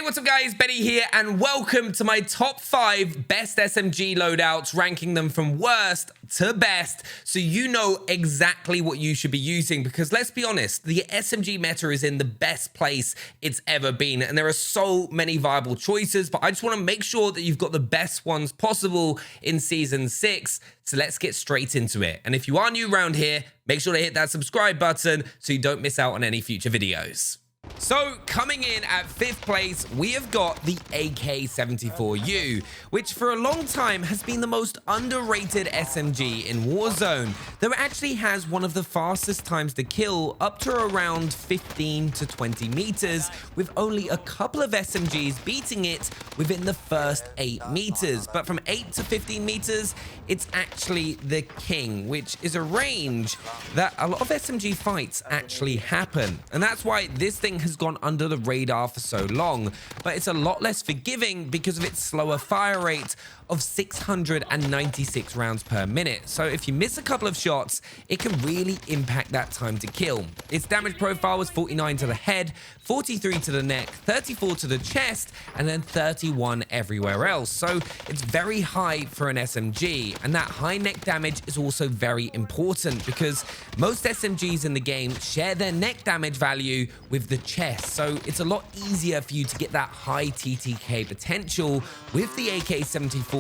What's up guys, Benny here and welcome to my top 5 best SMG loadouts, ranking them from worst to best so you know exactly what you should be using, because let's be honest, the SMG meta is in the best place it's ever been and there are so many viable choices, but I just want to make sure that you've got the best ones possible in season 6. So let's get straight into it. And if you are new around here, make sure to hit that subscribe button so you don't miss out on any future videos. So coming in at 5th place, we have got the AK74u, which for a long time has been the most underrated SMG in Warzone, though it actually has one of the fastest times to kill, up to around 15 to 20 meters, with only a couple of SMGs beating it within the first 8 meters. But from 8 to 15 meters, it's actually the king, which is a range that a lot of SMG fights actually happen. And that's why this thing has gone under the radar for so long, but it's a lot less forgiving because of its slower fire rate of 696 rounds per minute. So if you miss a couple of shots, it can really impact that time to kill. Its damage profile was 49 to the head, 43 to the neck, 34 to the chest, and then 31 everywhere else. So it's very high for an SMG, and that high neck damage is also very important because most SMGs in the game share their neck damage value with the chest. So it's a lot easier for you to get that high TTK potential with the AK74u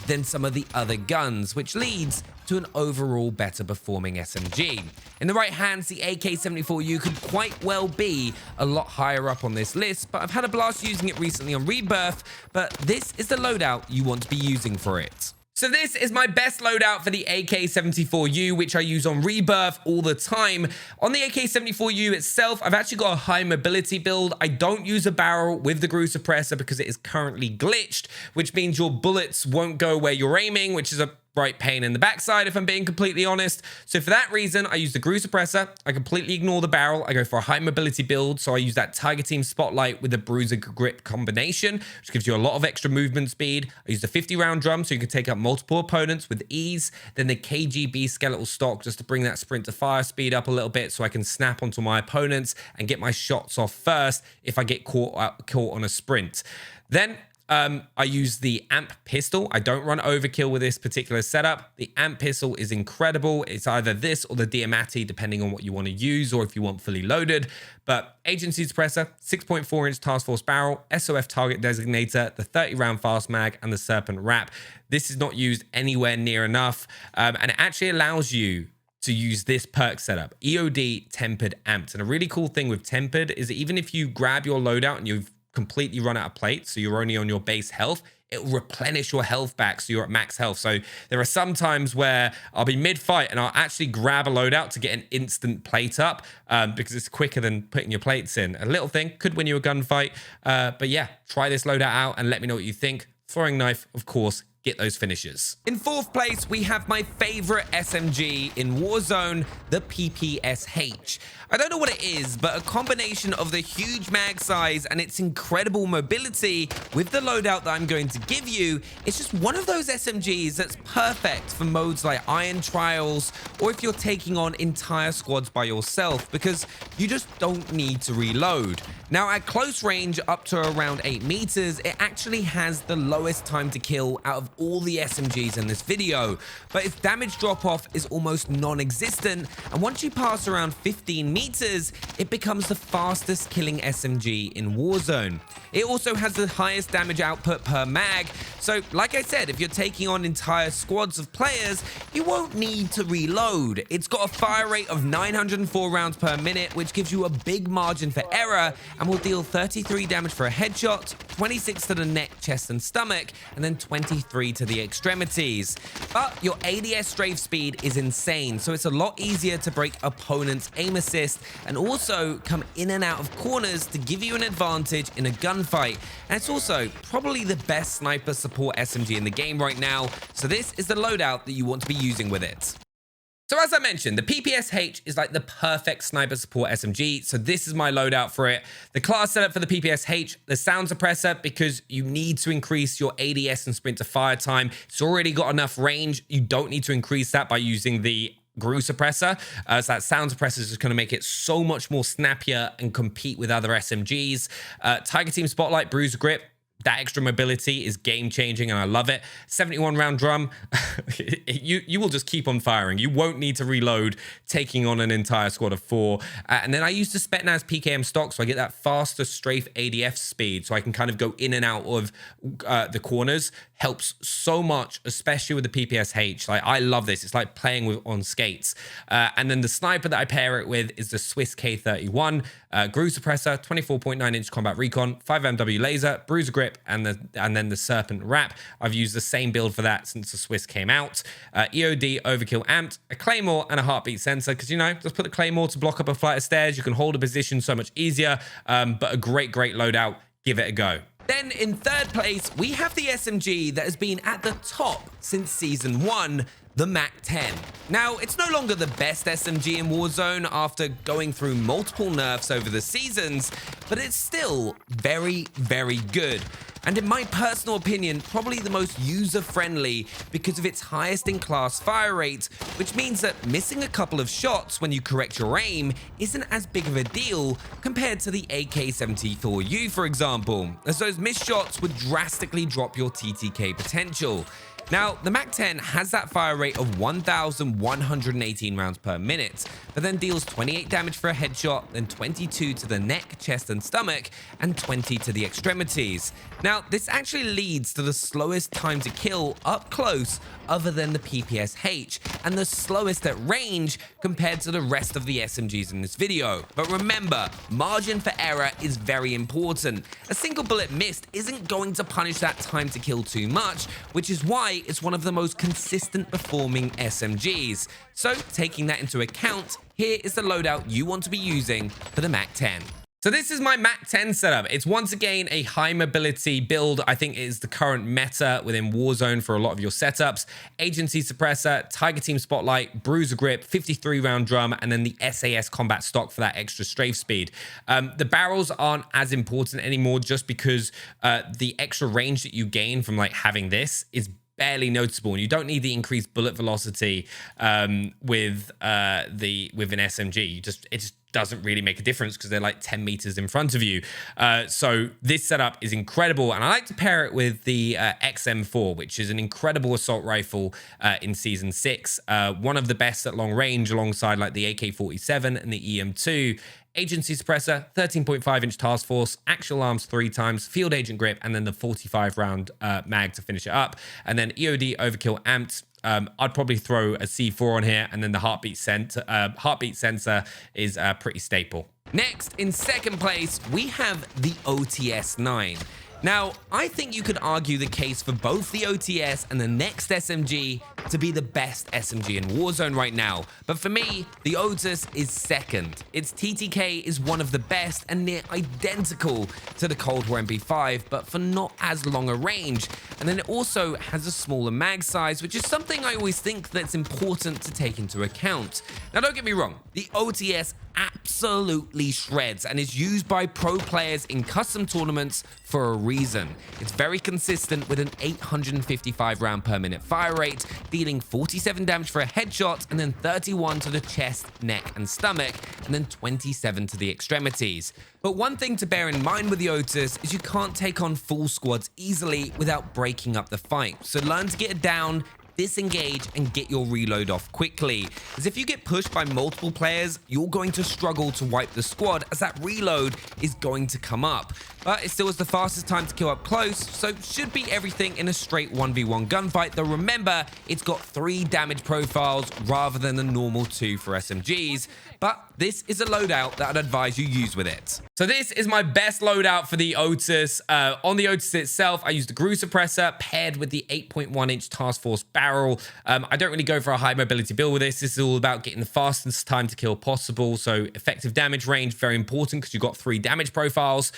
than some of the other guns, which leads to an overall better performing SMG. In the right hands, the AK74u could quite well be a lot higher up on this list, but I've had a blast using it recently on Rebirth, but this is the loadout you want to be using for it. So this is my best loadout for the AK74u, which I use on Rebirth all the time. On the AK74u itself, I've actually got a high mobility build. I don't use a barrel with the Grew Suppressor because it is currently glitched, which means your bullets won't go where you're aiming, which is a right pain in the backside if I'm being completely honest. So for that reason, I use the Grew Suppressor. I completely ignore the barrel. I go for a high mobility build, so I use that Tiger Team Spotlight with the Bruiser Grip combination, which gives you a lot of extra movement speed. I use the 50 round drum so you can take out multiple opponents with ease. Then the KGB skeletal stock just to bring that sprint to fire speed up a little bit so I can snap onto my opponents and get my shots off first if I get caught on a sprint. Then I use the AMP pistol. I don't run overkill with this particular setup. The AMP pistol is incredible. It's either this or the Diamatti, depending on what you want to use or if you want fully loaded. But agency suppressor, 6.4-inch task force barrel, SOF target designator, the 30-round fast mag, and the serpent wrap. This is not used anywhere near enough, and it actually allows you to use this perk setup, EOD Tempered Amped. And a really cool thing with Tempered is that even if you grab your loadout and you've completely run out of plates, so you're only on your base health, it will replenish your health back so you're at max health. So there are some times where I'll be mid-fight and I'll actually grab a loadout to get an instant plate up because it's quicker than putting your plates in. A little thing, could win you a gunfight. But yeah, try this loadout out and let me know what you think. Throwing knife, of course, get those finishes. In 4th place, we have my favorite SMG in Warzone, the PPSH. I don't know what it is, but a combination of the huge mag size and its incredible mobility with the loadout that I'm going to give you, it's just one of those SMGs that's perfect for modes like Iron Trials, or if you're taking on entire squads by yourself, because you just don't need to reload. Now, at close range, up to around 8 meters, it actually has the lowest time to kill out of all the SMGs in this video, but its damage drop-off is almost non-existent, and once you pass around 15 meters, it becomes the fastest killing SMG in Warzone. It also has the highest damage output per mag, so like I said, if you're taking on entire squads of players, you won't need to reload. It's got a fire rate of 904 rounds per minute, which gives you a big margin for error, and will deal 33 damage for a headshot, 26 to the neck, chest, and stomach, and then 23 to the extremities. But your ADS strafe speed is insane, so it's a lot easier to break opponents' aim assist and also come in and out of corners to give you an advantage in a gunfight. And it's also probably the best sniper support SMG in the game right now, so this is the loadout that you want to be using with it. So as I mentioned, the PPSH is like the perfect sniper support SMG, so this is my loadout for it. The class setup for the PPSH, the sound suppressor, because you need to increase your ADS and sprint to fire time. It's already got enough range. You don't need to increase that by using the GRU suppressor. So that sound suppressor is just going to make it so much more snappier and compete with other SMGs. Tiger Team Spotlight, Bruiser Grip. That extra mobility is game-changing, and I love it. 71 round drum, you will just keep on firing. You won't need to reload, taking on an entire squad of 4. And then I use the Spetsnaz PKM stock, so I get that faster strafe ADF speed, so I can kind of go in and out of the corners. Helps so much, especially with the PPSH. Like, I love this. It's like playing on skates. And then the sniper that I pair it with is the Swiss K31, GRU suppressor, 24.9-inch combat recon, 5MW laser, Bruiser Grip, and then the Serpent Wrap. I've used the same build for that since the Swiss came out. EOD overkill amped, a claymore, and a heartbeat sensor, because, you know, just put the claymore to block up a flight of stairs. You can hold a position so much easier, but a great loadout. Give it a go. Then in third place, we have the SMG that has been at the top since Season 1, the MAC10. Now, it's no longer the best SMG in Warzone after going through multiple nerfs over the seasons, but it's still very, very good. And in my personal opinion, probably the most user-friendly because of its highest-in-class fire rate, which means that missing a couple of shots when you correct your aim isn't as big of a deal compared to the AK74u, for example, as those missed shots would drastically drop your TTK potential. Now, the MAC10 has that fire rate of 1,118 rounds per minute, but then deals 28 damage for a headshot, then 22 to the neck, chest, and stomach, and 20 to the extremities. Now, this actually leads to the slowest time to kill up close other than the PPSH, and the slowest at range compared to the rest of the SMGs in this video. But remember, margin for error is very important. A single bullet missed isn't going to punish that time to kill too much, which is why it's one of the most consistent performing SMGs. So taking that into account, here is the loadout you want to be using for the MAC10. So this is my MAC10 setup. It's once again a high mobility build. I think it is the current meta within Warzone for a lot of your setups. Agency suppressor, Tiger Team Spotlight, Bruiser Grip, 53 round drum, and then the SAS combat stock for that extra strafe speed. The barrels aren't as important anymore just because the extra range that you gain from like having this is barely noticeable, and you don't need the increased bullet velocity with an SMG. It just doesn't really make a difference because they're like 10 meters in front of you. So this setup is incredible, and I like to pair it with the XM4, which is an incredible assault rifle in Season 6. One of the best at long range alongside like the AK47 and the EM2. Agency suppressor, 13.5-inch task force, axial arms 3 times, field agent grip, and then the 45-round mag to finish it up. And then EOD overkill amped. I'd probably throw a C4 on here, and then the heartbeat sensor is pretty staple. Next, in second place, we have the OTS-9. Now, I think you could argue the case for both the OTS and the next SMG to be the best SMG in Warzone right now. But for me, the Otis is second. Its TTK is one of the best and near identical to the Cold War MP5, but for not as long a range. And then it also has a smaller mag size, which is something I always think that's important to take into account. Now, don't get me wrong, the OTS absolutely shreds and is used by pro players in custom tournaments for a reason. It's very consistent with an 855 round per minute fire rate, dealing 47 damage for a headshot, and then 31 to the chest, neck, and stomach, and then 27 to the extremities. But one thing to bear in mind with the Otis is you can't take on full squads easily without breaking up the fight. So learn to get it down, disengage, and get your reload off quickly, as if you get pushed by multiple players, you're going to struggle to wipe the squad as that reload is going to come up. But it still is the fastest time to kill up close, so should beat everything in a straight 1v1 gunfight, though remember, it's got 3 damage profiles rather than the normal 2 for SMGs. But this is a loadout that I'd advise you use with it. So this is my best loadout for the Otis. On the Otis itself, I used the GRU suppressor paired with the 8.1-inch task force barrel. I don't really go for a high mobility build with this. This is all about getting the fastest time to kill possible. So effective damage range, very important because you've got 3 damage profiles.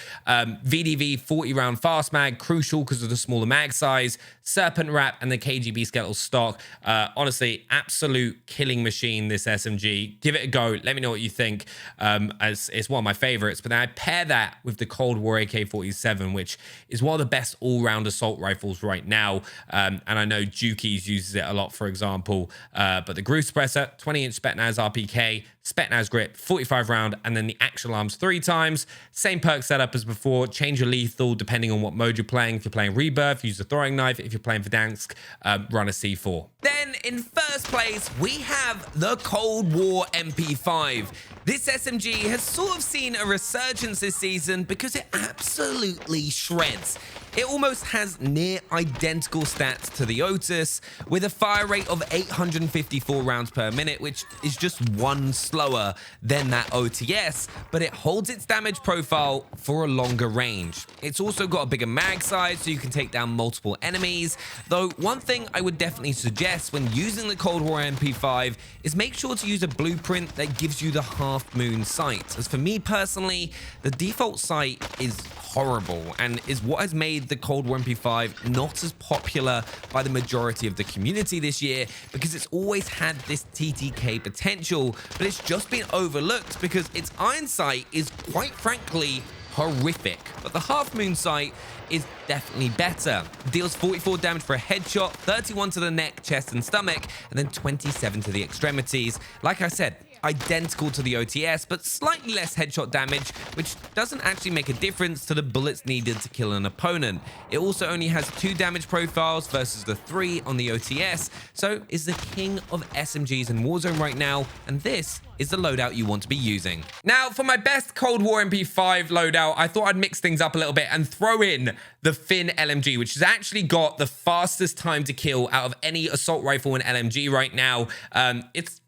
VDV 40 round fast mag, crucial because of the smaller mag size. Serpent Wrap and the KGB skeletal stock. Honestly, absolute killing machine, this SMG. Give it a go. Let Let me know what you think, as it's one of my favorites. But then I pair that with the Cold War AK47, which is one of the best all-round assault rifles right now. And I know Jukies uses it a lot, for example. But the Groove Suppressor, 20-inch Spetsnaz RPK, Spetsnaz grip, 45 round, and then the action alarms 3 times. Same perk setup as before. Change your lethal depending on what mode you're playing. If you're playing Rebirth, use the throwing knife. If you're playing Verdansk, run a C4. Then in first place, we have the Cold War MP5. This SMG has sort of seen a resurgence this season because it absolutely shreds. It almost has near identical stats to the Otis, with a fire rate of 854 rounds per minute, which is just 1 slower than that OTS, but it holds its damage profile for a longer range. It's also got a bigger mag size, so you can take down multiple enemies, though one thing I would definitely suggest when using the Cold War MP5 is make sure to use a blueprint that gives you the half moon sight, as for me personally, the default sight is horrible and is what has made the Cold War MP5 not as popular by the majority of the community this year, because it's always had this TTK potential, but it's just been overlooked because its iron sight is quite frankly horrific. But the half moon sight is definitely better. It deals 44 damage for a headshot, 31 to the neck, chest and stomach, and then 27 to the extremities. Like I said, identical to the OTS, but slightly less headshot damage, which doesn't actually make a difference to the bullets needed to kill an opponent. It also only has 2 damage profiles versus the 3 on the OTS, so is the king of SMGs in Warzone right now, and this is the loadout you want to be using. Now, for my best Cold War MP5 loadout, I thought I'd mix things up a little bit and throw in the Finn LMG, which has actually got the fastest time to kill out of any assault rifle in LMG right now.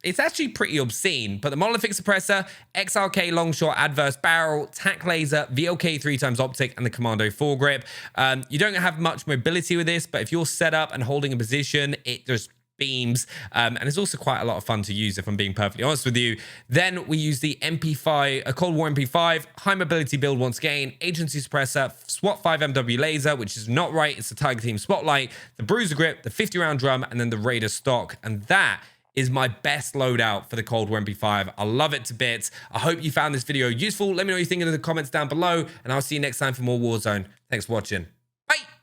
It's actually pretty obscene, but the monolithic suppressor, XRK long shot adverse barrel, tac laser, VLK 3 times optic, and the commando foregrip. You don't have much mobility with this, but if you're set up and holding a position, it just beams, and it's also quite a lot of fun to use, if I'm being perfectly honest with you. Then we use the MP5, a Cold War MP5, high mobility build once again, agency suppressor, SWAT 5 MW laser, which is not right, it's the Tiger Team Spotlight, the Bruiser grip, the 50 round drum, and then the Raider stock, and that is my best loadout for the Cold War MP5. I love it to bits. I hope you found this video useful. Let me know what you think in the comments down below, and I'll see you next time for more Warzone. Thanks for watching.